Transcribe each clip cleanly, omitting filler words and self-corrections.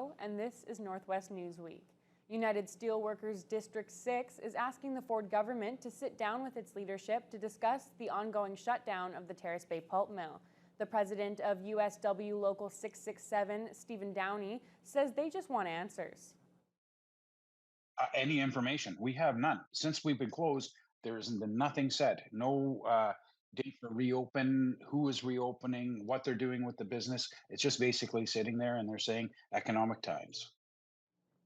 Ontario, and this is Northwest Newsweek. United Steelworkers District 6 is asking the Ford government to sit down with its leadership to discuss the ongoing shutdown of the Terrace Bay pulp mill. The president of USW Local 667, Stephen Downey, says they just want answers. Any information. We have none. Since we've been closed, there has been nothing said. No date for reopen, who is reopening, what they're doing with the business. It's just basically sitting there and they're saying economic times.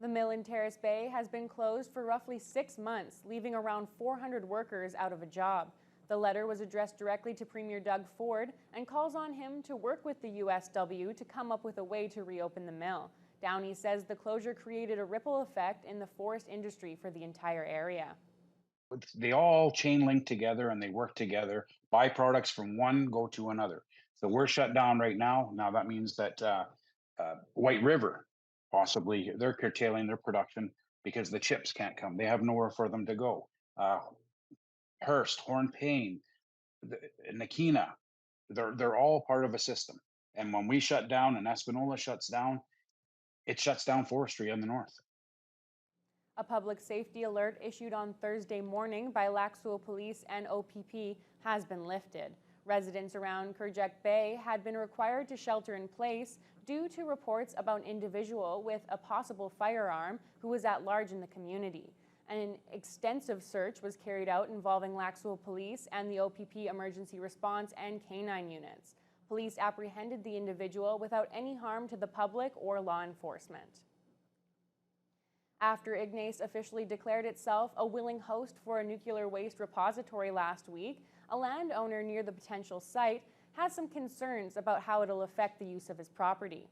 The mill in Terrace Bay has been closed for roughly 6 months, leaving around 400 workers out of a job. The letter was addressed directly to Premier Doug Ford and calls on him to work with the USW to come up with a way to reopen the mill. Downey says the closure created a ripple effect in the forest industry for the entire area. They all chain link together and they work together. Byproducts from one go to another. So we're shut down right now. Now that means that White River, possibly, they're curtailing their production because the chips can't come. They have nowhere for them to go. Hearst, Hornpain, Nakina, they're all part of a system. And when we shut down and Espanola shuts down, it shuts down forestry in the north. A public safety alert issued on Thursday morning by Lac-Seul Police and OPP has been lifted. Residents around Terrace Bay had been required to shelter in place due to reports about an individual with a possible firearm who was at large in the community. An extensive search was carried out involving Lac-Seul Police and the OPP emergency response and canine units. Police apprehended the individual without any harm to the public or law enforcement. After Ignace officially declared itself a willing host for a nuclear waste repository last week, a landowner near the potential site has some concerns about how it'll affect the use of his property.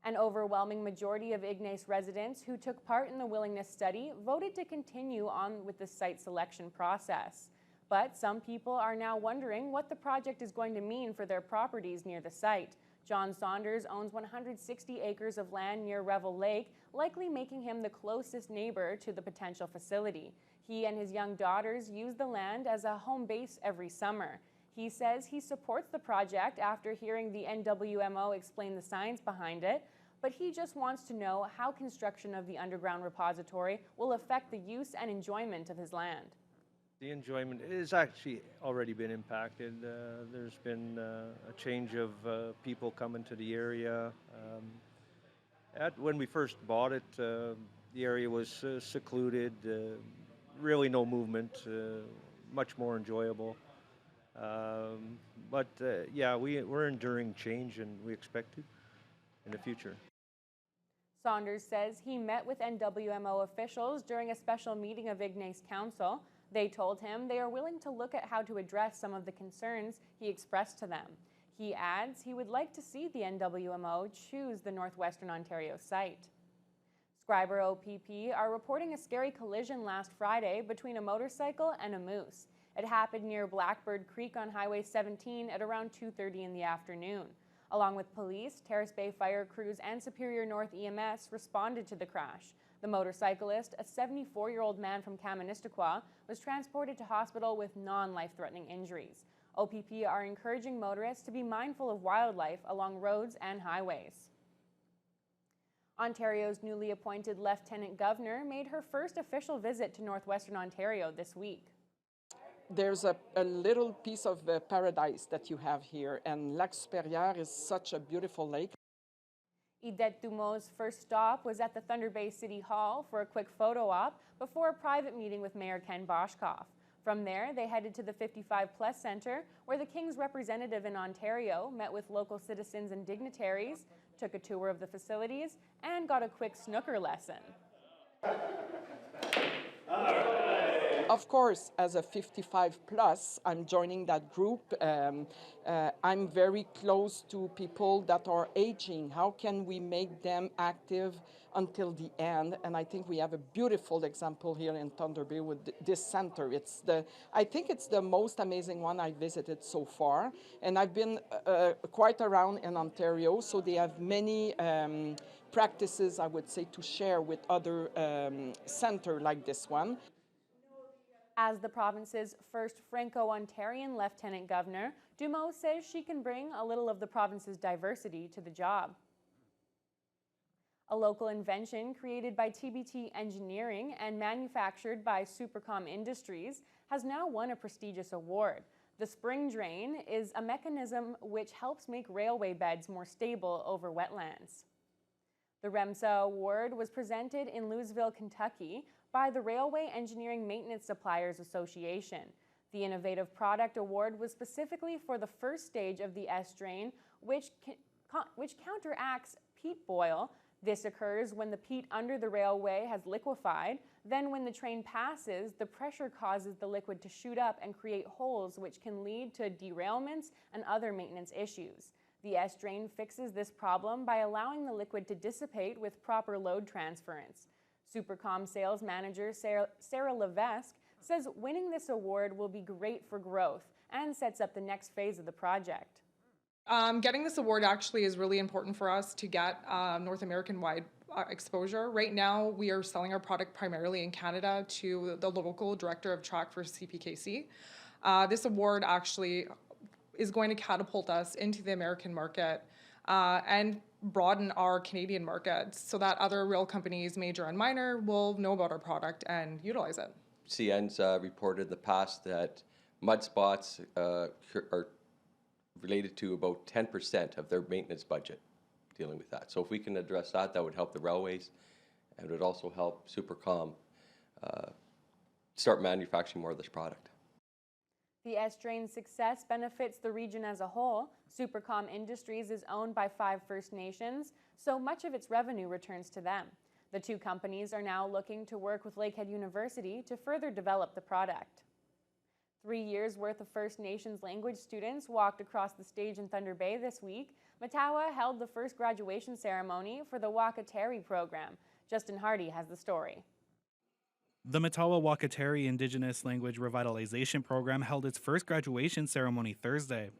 An overwhelming majority of Ignace residents who took part in the willingness study voted to continue on with the site selection process. But some people are now wondering what the project is going to mean for their properties near the site. John Saunders owns 160 acres of land near Revel Lake, likely making him the closest neighbor to the potential facility. He and his young daughters use the land as a home base every summer. He says he supports the project after hearing the NWMO explain the science behind it, but he just wants to know how construction of the underground repository will affect the use and enjoyment of his land. The enjoyment has actually already been impacted. There's been a change of people coming to the area. When we first bought it, the area was secluded, really no movement, much more enjoyable. But yeah, we're enduring change and we expect to in the future. Saunders says he met with NWMO officials during a special meeting of Ignace Council. They told him they are willing to look at how to address some of the concerns he expressed to them. He adds he would like to see the NWMO choose the Northwestern Ontario site. Scriber OPP are reporting a scary collision last Friday between a motorcycle and a moose. It happened near Blackbird Creek on Highway 17 at around 2:30 in the afternoon. Along with police, Terrace Bay fire crews and Superior North EMS responded to the crash. The motorcyclist, a 74-year-old man from Kaministiquia, was transported to hospital with non-life-threatening injuries. OPP are encouraging motorists to be mindful of wildlife along roads and highways. Ontario's newly appointed Lieutenant Governor made her first official visit to Northwestern Ontario this week. There's a little piece of paradise that you have here, and Lac Supérieur is such a beautiful lake. Idette Dumont's first stop was at the Thunder Bay City Hall for a quick photo op before a private meeting with Mayor Ken Boshkoff. From there, they headed to the 55 Plus Centre, where the King's representative in Ontario met with local citizens and dignitaries, took a tour of the facilities, and got a quick snooker lesson. Of course, as a 55 plus, I'm joining that group. I'm very close to people that are aging. How can we make them active until the end? And I think we have a beautiful example here in Thunder Bay with this center. I think it's the most amazing one I visited so far. And I've been quite around in Ontario, so they have many practices, I would say, to share with other centers like this one. As the province's first Franco-Ontarian Lieutenant Governor, Dumont says she can bring a little of the province's diversity to the job. A local invention created by TBT Engineering and manufactured by Supercom Industries has now won a prestigious award. The spring drain is a mechanism which helps make railway beds more stable over wetlands. The REMSA Award was presented in Louisville, Kentucky by the Railway Engineering Maintenance Suppliers Association. The Innovative Product Award was specifically for the first stage of the S-drain, which counteracts peat boil. This occurs when the peat under the railway has liquefied. Then when the train passes, the pressure causes the liquid to shoot up and create holes, which can lead to derailments and other maintenance issues. The S-drain fixes this problem by allowing the liquid to dissipate with proper load transference. Supercom sales manager Sarah Levesque says winning this award will be great for growth and sets up the next phase of the project. Getting this award actually is really important for us to get North American-wide exposure. Right now, we are selling our product primarily in Canada to the local director of track for CPKC. This award actually is going to catapult us into the American market and broaden our Canadian market so that other rail companies, major and minor, will know about our product and utilize it. CN's reported in the past that mud spots are related to about 10% of their maintenance budget dealing with that. So if we can address that, that would help the railways and would also help Supercom start manufacturing more of this product. The S-drain's success benefits the region as a whole. Supercom Industries is owned by 5 First Nations, so much of its revenue returns to them. The two companies are now looking to work with Lakehead University to further develop the product. 3 years' worth of First Nations language students walked across the stage in Thunder Bay this week. Matawa held the first graduation ceremony for the Wakateri program. Justin Hardy has the story. The Matawa Wakateri Indigenous Language Revitalization Program held its first graduation ceremony Thursday.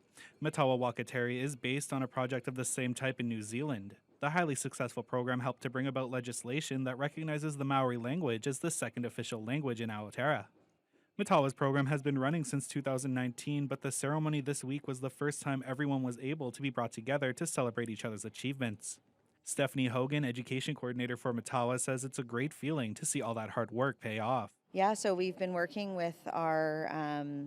Matawa Wakateri is based on a project of the same type in New Zealand. The highly successful program helped to bring about legislation that recognizes the Maori language as the second official language in Aotearoa. Matawa's program has been running since 2019, but the ceremony this week was the first time everyone was able to be brought together to celebrate each other's achievements. Stephanie Hogan, education coordinator for Matawa, says it's a great feeling to see all that hard work pay off. Yeah, so we've been working with our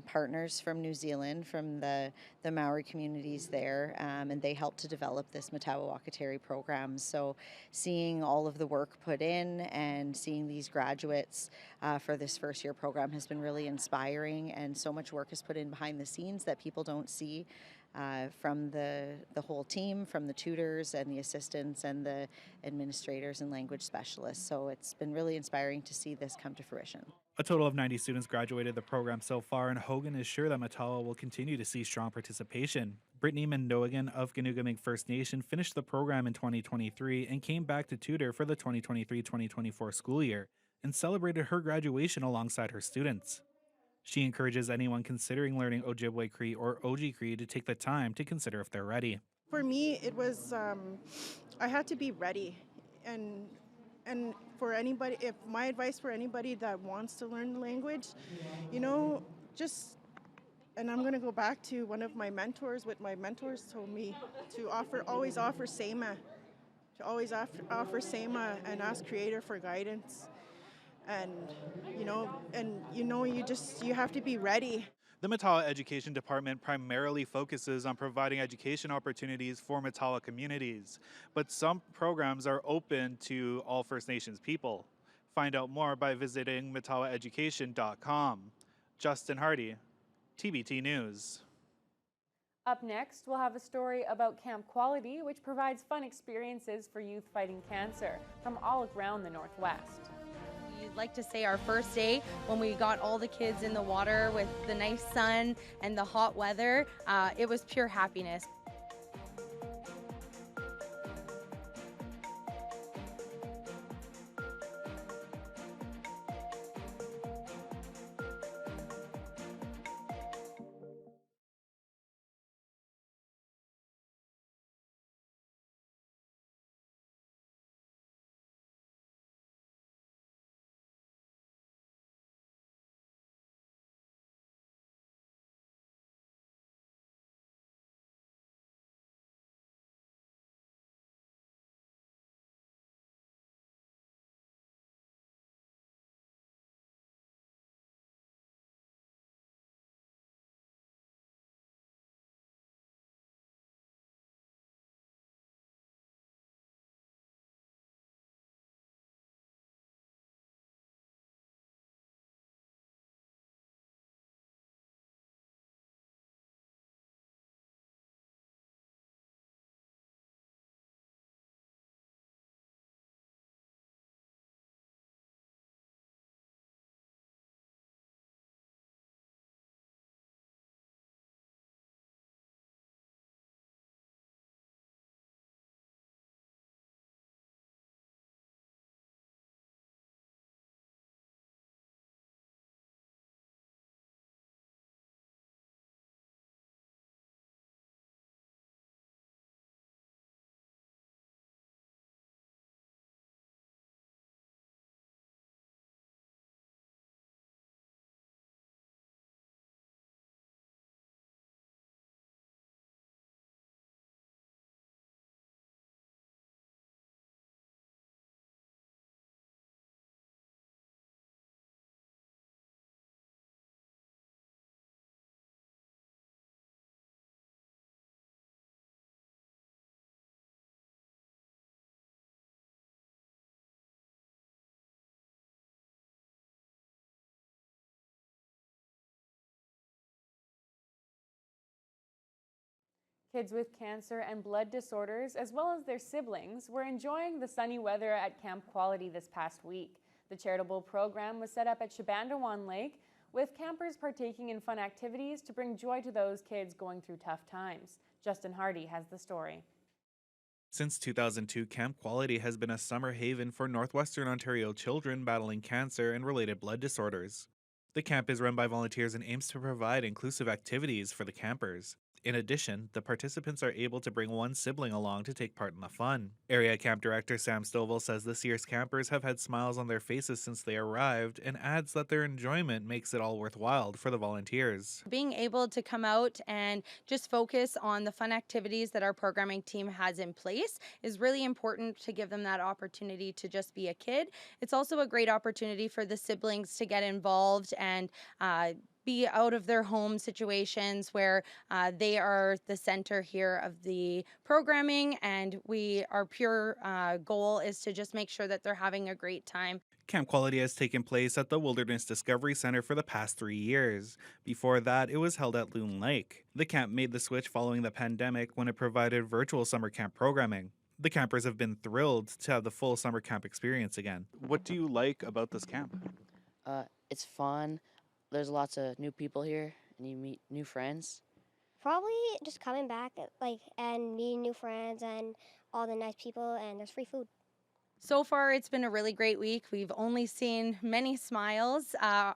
partners from New Zealand, from the Maori communities there, and they helped to develop this Matawa Wakateri program. So seeing all of the work put in and seeing these graduates for this first year program has been really inspiring, and so much work is put in behind the scenes that people don't see. From the whole team, from the tutors and the assistants and the administrators and language specialists. So it's been really inspiring to see this come to fruition. A total of 90 students graduated the program so far, and Hogan is sure that Matawa will continue to see strong participation. Brittany Mendoigan of Ganugaming First Nation finished the program in 2023 and came back to tutor for the 2023-2024 school year and celebrated her graduation alongside her students. She encourages anyone considering learning Ojibwe Cree or Oji Cree to take the time to consider if they're ready. For me, it was, I had to be ready. And for anybody, if my advice for anybody that wants to learn the language, you know, and I'm going to go back to one of my mentors, what my mentors told me, to always offer SEMA, offer SEMA and ask Creator for guidance. And you have to be ready. The Matawa Education Department primarily focuses on providing education opportunities for Matawa communities, but some programs are open to all First Nations people. Find out more by visiting matawaeducation.com. Justin Hardy, TBT News. Up next, we'll have a story about Camp Quality, which provides fun experiences for youth fighting cancer from all around the Northwest. We'd like to say our first day when we got all the kids in the water with the nice sun and the hot weather, it was pure happiness. Kids with cancer and blood disorders, as well as their siblings, were enjoying the sunny weather at Camp Quality this past week. The charitable program was set up at Shabandawan Lake, with campers partaking in fun activities to bring joy to those kids going through tough times. Justin Hardy has the story. Since 2002, Camp Quality has been a summer haven for Northwestern Ontario children battling cancer and related blood disorders. The camp is run by volunteers and aims to provide inclusive activities for the campers. In addition, the participants are able to bring one sibling along to take part in the fun. Area Camp Director Sam Stovall says this year's campers have had smiles on their faces since they arrived, and adds that their enjoyment makes it all worthwhile for the volunteers. Being able to come out and just focus on the fun activities that our programming team has in place is really important to give them that opportunity to just be a kid. It's also a great opportunity for the siblings to get involved and be out of their home situations where they are the center here of the programming, and our pure goal is to just make sure that they're having a great time. Camp Quality has taken place at the Wilderness Discovery Center for the past 3 years. Before that, it was held at Loon Lake. The camp made the switch following the pandemic when it provided virtual summer camp programming. The campers have been thrilled to have the full summer camp experience again. What do you like about this camp? It's fun. There's lots of new people here, and you meet new friends. Probably just coming back, and meeting new friends and all the nice people, and there's free food. So far, it's been a really great week. We've only seen many smiles.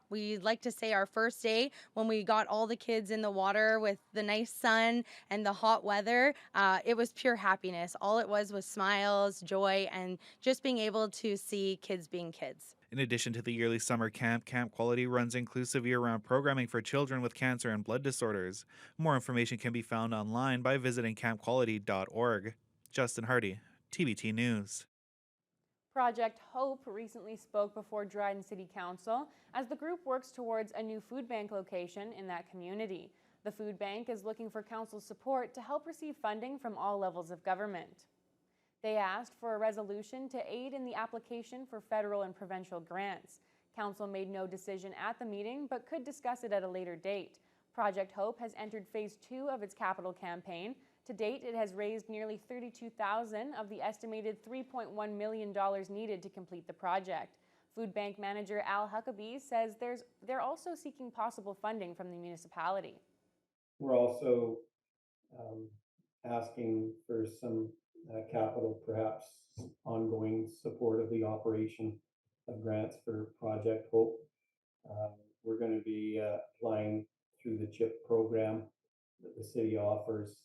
We like to say our first day when we got all the kids in the water with the nice sun and the hot weather, it was pure happiness. All it was smiles, joy, and just being able to see kids being kids. In addition to the yearly summer camp, Camp Quality runs inclusive year-round programming for children with cancer and blood disorders. More information can be found online by visiting campquality.org. Justin Hardy, TBT News. Project Hope recently spoke before Dryden City Council as the group works towards a new food bank location in that community. The food bank is looking for council's support to help receive funding from all levels of government. They asked for a resolution to aid in the application for federal and provincial grants. Council made no decision at the meeting, but could discuss it at a later date. Project Hope has entered phase 2 of its capital campaign. To date, it has raised nearly $32,000 of the estimated $3.1 million needed to complete the project. Food bank manager Al Huckabee says they're also seeking possible funding from the municipality. We're also asking for some capital, perhaps ongoing support of the operation of grants for Project Hope. We're going to be applying through the CHIP program that the city offers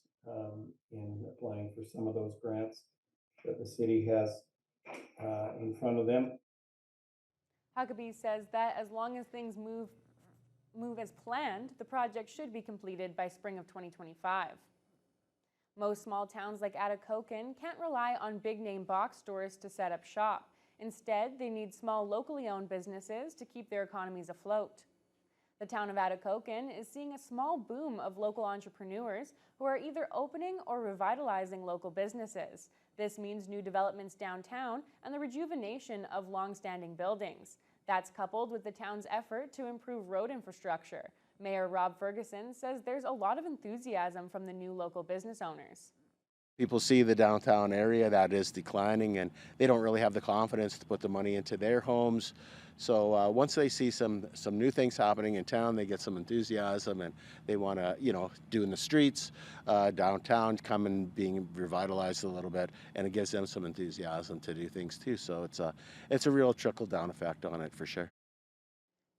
in applying for some of those grants that the city has in front of them. Huckabee says that as long as things move as planned, the project should be completed by spring of 2025. Most small towns like Atikokan can't rely on big-name box stores to set up shop. Instead, they need small locally owned businesses to keep their economies afloat. The town of Atikokan is seeing a small boom of local entrepreneurs who are either opening or revitalizing local businesses. This means new developments downtown and the rejuvenation of long-standing buildings. That's coupled with the town's effort to improve road infrastructure. Mayor Rob Ferguson says there's a lot of enthusiasm from the new local business owners. People see the downtown area that is declining, and they don't really have the confidence to put the money into their homes. So once they see some new things happening in town, they get some enthusiasm, and they want to, do in the streets, downtown, come and being revitalized a little bit, and it gives them some enthusiasm to do things too. So it's a real trickle-down effect on it for sure.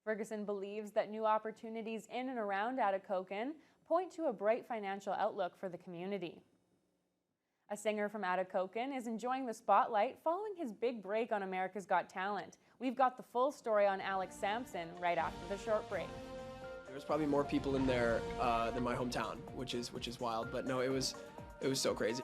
Ferguson believes that new opportunities in and around Atikokan point to a bright financial outlook for the community. A singer from Atikokan is enjoying the spotlight following his big break on America's Got Talent. We've got the full story on Alex Samson right after the short break. There's probably more people in there than my hometown, which is wild. But no, it was so crazy.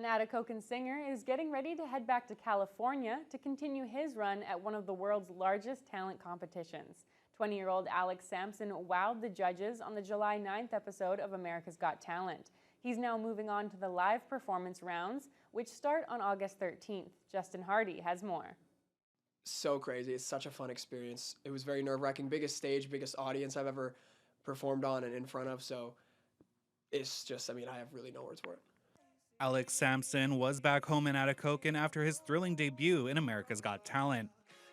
An Atikokan singer is getting ready to head back to California to continue his run at one of the world's largest talent competitions. 20-year-old Alex Samson wowed the judges on the July 9th episode of America's Got Talent. He's now moving on to the live performance rounds, which start on August 13th. Justin Hardy has more. So crazy. It's such a fun experience. It was very nerve-wracking. Biggest stage, biggest audience I've ever performed on and in front of. So it's just, I have really no words for it. Alex Samson was back home in Atikokan after his thrilling debut in America's Got Talent.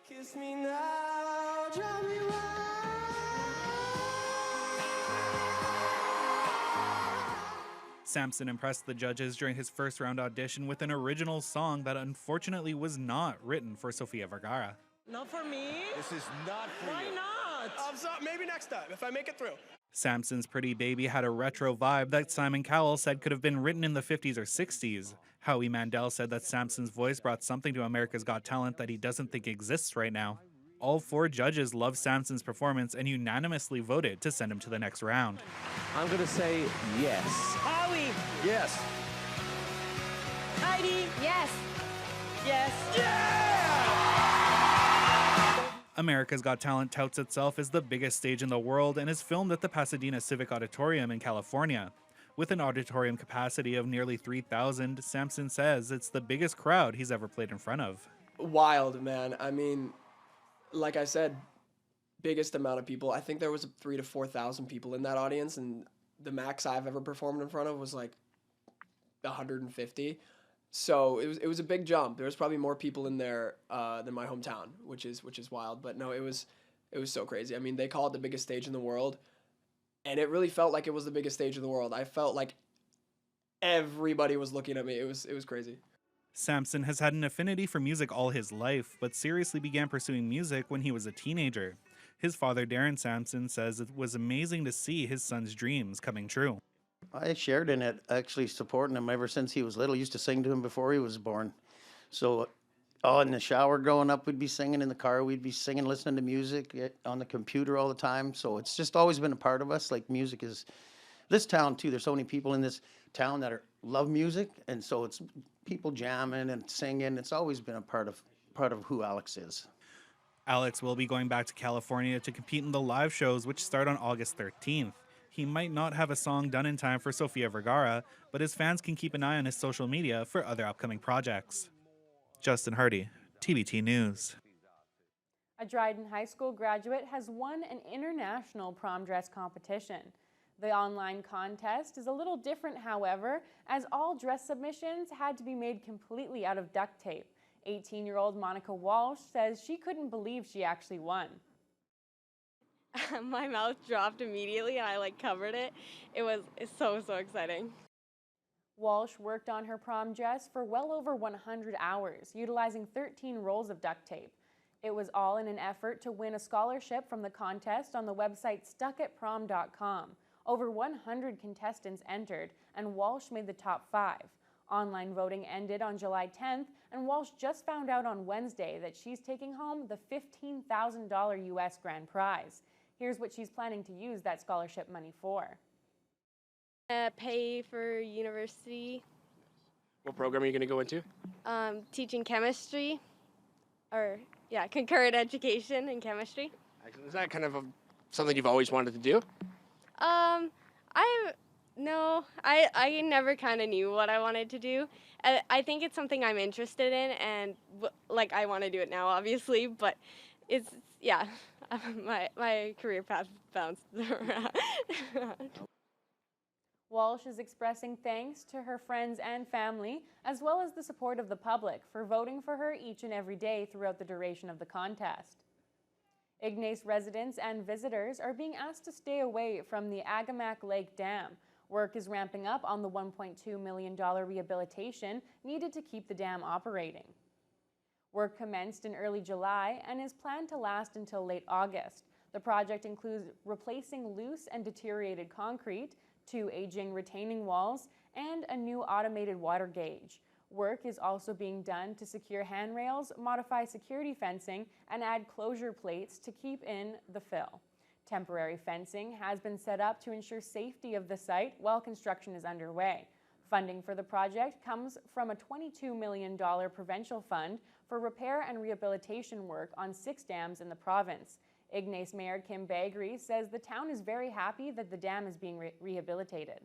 Kiss me now, drive me Samson impressed the judges during his first round audition with an original song that unfortunately was not written for Sofia Vergara. Not for me? This is not for Why you. not? Maybe next time, if I make it through. Samson's Pretty Baby had a retro vibe that Simon Cowell said could have been written in the 50s or 60s. Howie Mandel said that Samson's voice brought something to America's Got Talent that he doesn't think exists right now. All 4 judges loved Samson's performance and unanimously voted to send him to the next round. I'm going to say yes. Howie! Yes. Heidi! Yes. Yes. America's Got Talent touts itself as the biggest stage in the world and is filmed at the Pasadena Civic Auditorium in California. With an auditorium capacity of nearly 3,000, Samson says it's the biggest crowd he's ever played in front of. Wild, man. Like I said, biggest amount of people. I think there was 3,000 to 4,000 people in that audience, and the max I've ever performed in front of was like 150. So it was a big jump. There was probably more people in there than my hometown, which is wild. But no, it was so crazy. They call it the biggest stage in the world, and it really felt like it was the biggest stage in the world. I felt like everybody was looking at me. It was crazy. Samson has had an affinity for music all his life, but seriously began pursuing music when he was a teenager. His father, Darren Samson, says it was amazing to see his son's dreams coming true. I shared in it, actually supporting him ever since he was little. I used to sing to him before he was born. So in the shower growing up, we'd be singing. In the car, we'd be singing, listening to music, on the computer all the time. So it's just always been a part of us. Like music is, this town too, there's so many people in this town that love music. And so it's people jamming and singing. It's always been a part of who Alex is. Alex will be going back to California to compete in the live shows, which start on August 13th. He might not have a song done in time for Sofia Vergara, but his fans can keep an eye on his social media for other upcoming projects. Justin Hardy, TBT News. A Dryden High School graduate has won an international prom dress competition. The online contest is a little different, however, as all dress submissions had to be made completely out of duct tape. 18-year-old Monica Walsh says she couldn't believe she actually won. My mouth dropped immediately and I covered it. It's so exciting. Walsh worked on her prom dress for well over 100 hours, utilizing 13 rolls of duct tape. It was all in an effort to win a scholarship from the contest on the website stuckatprom.com. Over 100 contestants entered, and Walsh made the top 5. Online voting ended on July 10th, and Walsh just found out on Wednesday that she's taking home the $15,000 U.S. grand prize. Here's what she's planning to use that scholarship money for. Pay for university. What program are you going to go into? Teaching chemistry, concurrent education in chemistry. Is that kind of something you've always wanted to do? I never kind of knew what I wanted to do. I think it's something I'm interested in, and I want to do it now, obviously, but my career path bounced around. Walsh is expressing thanks to her friends and family, as well as the support of the public for voting for her each and every day throughout the duration of the contest. Ignace residents and visitors are being asked to stay away from the Agamak Lake Dam. Work is ramping up on the $1.2 million rehabilitation needed to keep the dam operating. Work commenced in early July and is planned to last until late August. The project includes replacing loose and deteriorated concrete, 2 aging retaining walls, and a new automated water gauge. Work is also being done to secure handrails, modify security fencing, and add closure plates to keep in the fill. Temporary fencing has been set up to ensure safety of the site while construction is underway. Funding for the project comes from a $22 million provincial fund for repair and rehabilitation work on 6 dams in the province. Ignace Mayor Kim Bagri says the town is very happy that the dam is being rehabilitated.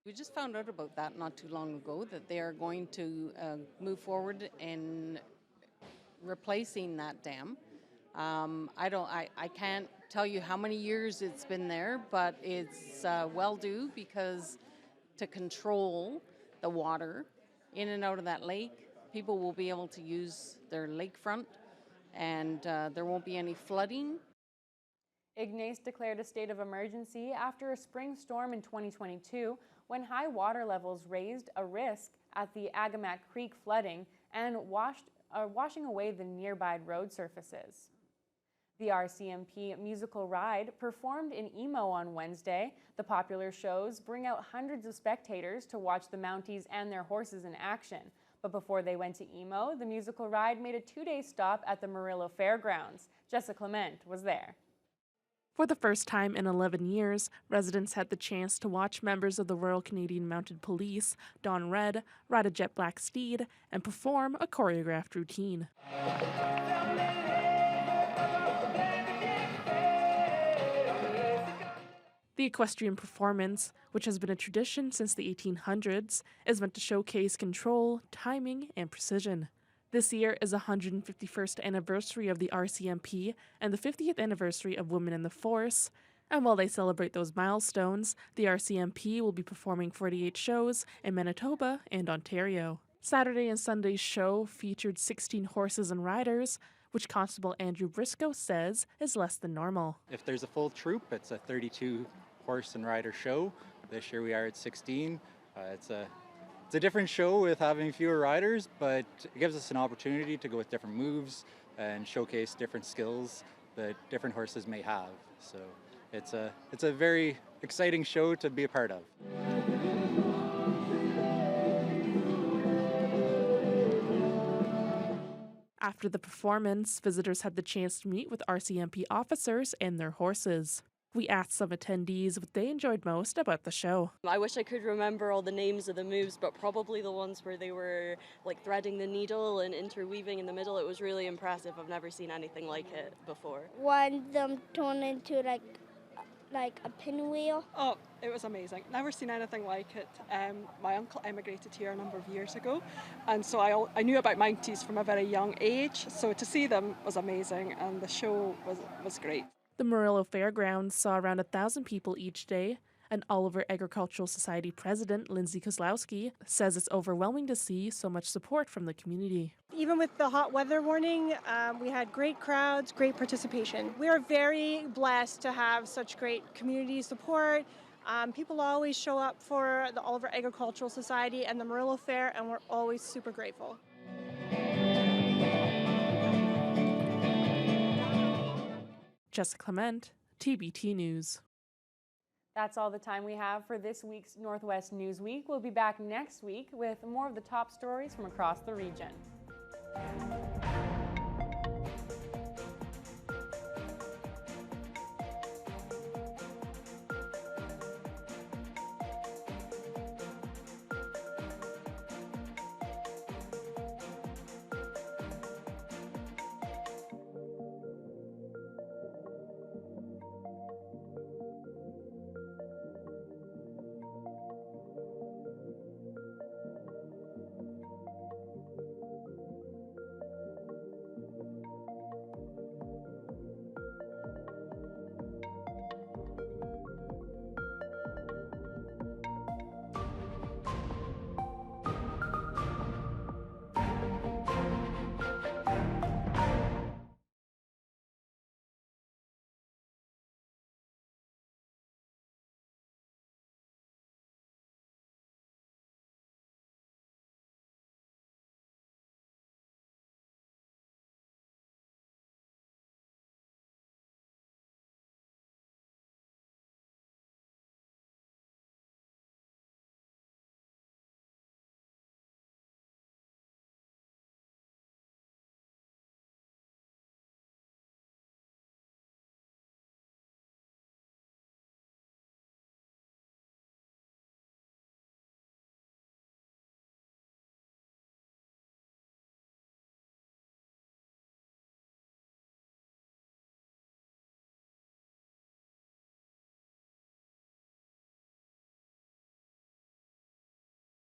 We just found out about that not too long ago, that they are going to move forward in replacing that dam. I can't tell you how many years it's been there, but it's well due, because to control the water in and out of that lake, people will be able to use their lakefront, and there won't be any flooding. Ignace declared a state of emergency after a spring storm in 2022 when high water levels raised a risk at the Agamak Creek flooding and washing away the nearby road surfaces. The RCMP Musical Ride performed in Emo on Wednesday. The popular shows bring out hundreds of spectators to watch the Mounties and their horses in action. But before they went to Emo, the musical ride made a 2-day stop at the Murillo Fairgrounds. Jessica Clement was there. For the first time in 11 years, residents had the chance to watch members of the Royal Canadian Mounted Police don red, ride a jet black steed, and perform a choreographed routine. The equestrian performance, which has been a tradition since the 1800s, is meant to showcase control, timing, and precision. This year is the 151st anniversary of the RCMP and the 50th anniversary of Women in the Force. And while they celebrate those milestones, the RCMP will be performing 48 shows in Manitoba and Ontario. Saturday and Sunday's show featured 16 horses and riders, which Constable Andrew Briscoe says is less than normal. If there's a full troop, it's a 32 horse and rider show. This year we are at 16. It's a different show with having fewer riders, but it gives us an opportunity to go with different moves and showcase different skills that different horses may have. So it's a very exciting show to be a part of. After the performance, visitors had the chance to meet with RCMP officers and their horses. We asked some attendees what they enjoyed most about the show. I wish I could remember all the names of the moves, but probably the ones where they were like threading the needle and interweaving in the middle. It was really impressive. I've never seen anything like it before. When them turn into like a pinwheel. Oh, it was amazing. Never seen anything like it. My uncle emigrated here a number of years ago, and so I knew about Mounties from a very young age, so to see them was amazing, and the show was great. The Murillo Fairgrounds saw around 1,000 people each day, and Oliver Agricultural Society President Lindsay Kozlowski says it's overwhelming to see so much support from the community. Even with the hot weather warning, we had great crowds, great participation. We are very blessed to have such great community support. People always show up for the Oliver Agricultural Society and the Murillo Fair, and we're always super grateful. Jessica Clement, TBT News. That's all the time we have for this week's Northwest News Week. We'll be back next week with more of the top stories from across the region.